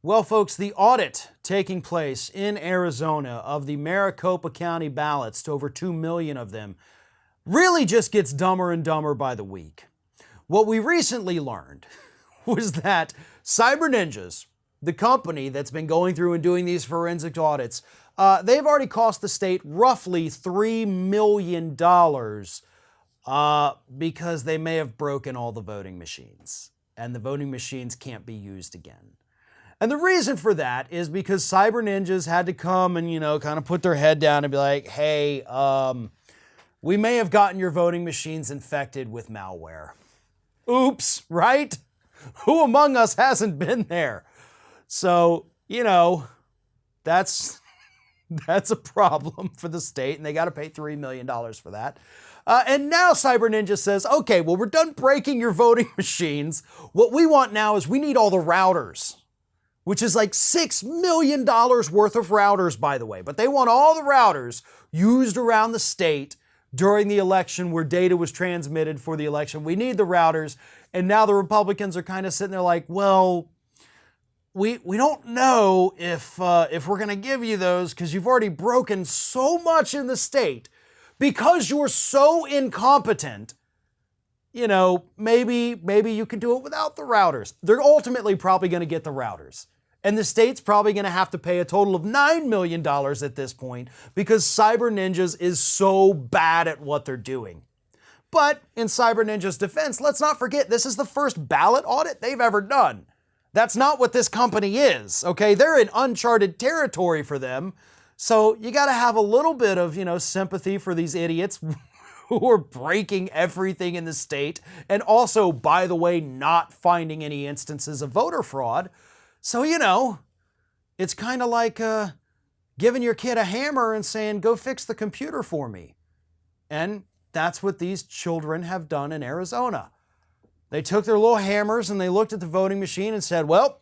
Well, folks, the audit taking place in Arizona of the Maricopa County ballots, to over 2 million of them, really just gets dumber and dumber by the week. What we recently learned was that Cyber Ninjas, the company that's been going through and doing these forensic audits, they've already cost the state roughly $3 million because they may have broken all the voting machines, and the voting machines can't be used again. And the reason for that is because Cyber Ninjas had to come and, kind of put their head down and be like, hey, we may have gotten your voting machines infected with malware. Oops, right? Who among us hasn't been there? So, that's a problem for the state, and they got to pay $3 million for that. And now Cyber Ninja says, okay, well, we're done breaking your voting machines. What we want now is we need all the routers, which is like $6 million worth of routers, by the way. But they want all the routers used around the state during the election where data was transmitted for the election. We need the routers. And now the Republicans are kind of sitting there like, well, we don't know if we're going to give you those because you've already broken so much in the state. Because you're so incompetent, maybe you can do it without the routers. They're ultimately probably going to get the routers. And the state's probably going to have to pay a total of $9 million at this point because Cyber Ninjas is so bad at what they're doing. But in Cyber Ninja's defense, let's not forget, this is the first ballot audit they've ever done. That's not what this company is, okay? They're in uncharted territory for them. So you got to have a little bit of, sympathy for these idiots who are breaking everything in the state and also, by the way, not finding any instances of voter fraud. So, it's kind of like giving your kid a hammer and saying, go fix the computer for me. And that's what these children have done in Arizona. They took their little hammers and they looked at the voting machine and said, well,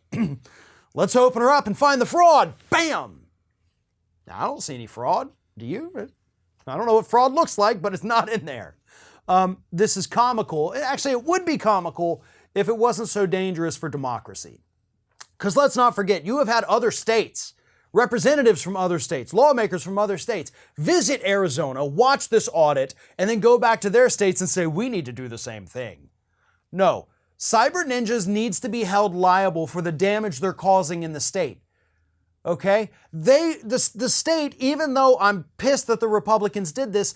let's open her up and find the fraud. Bam! Now, I don't see any fraud. Do you? I don't know what fraud looks like, but it's not in there. This is comical. Actually, it would be comical if it wasn't so dangerous for democracy. Because let's not forget, you have had other states, representatives from other states, lawmakers from other states, visit Arizona, watch this audit, and then go back to their states and say, we need to do the same thing. No, Cyber Ninjas needs to be held liable for the damage they're causing in the state. Okay? The state, even though I'm pissed that the Republicans did this,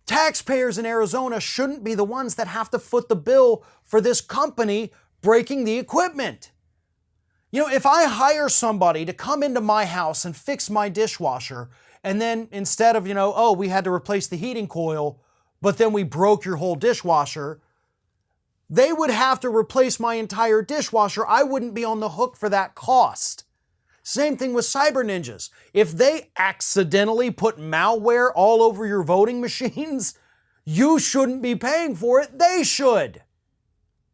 taxpayers in Arizona shouldn't be the ones that have to foot the bill for this company breaking the equipment. If I hire somebody to come into my house and fix my dishwasher, and then instead of, we had to replace the heating coil, but then we broke your whole dishwasher, they would have to replace my entire dishwasher. I wouldn't be on the hook for that cost. Same thing with Cyber Ninjas. If they accidentally put malware all over your voting machines, you shouldn't be paying for it. They should.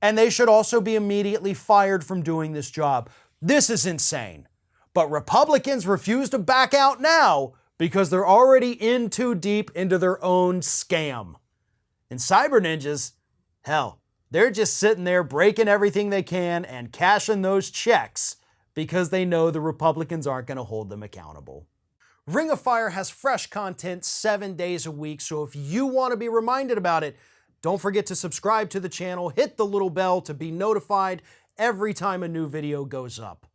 And they should also be immediately fired from doing this job. This is insane. But Republicans refuse to back out now because they're already in too deep into their own scam. And Cyber Ninjas, hell, they're just sitting there breaking everything they can and cashing those checks because they know the Republicans aren't going to hold them accountable. Ring of Fire has fresh content 7 days a week, so if you want to be reminded about it, don't forget to subscribe to the channel, hit the little bell to be notified every time a new video goes up.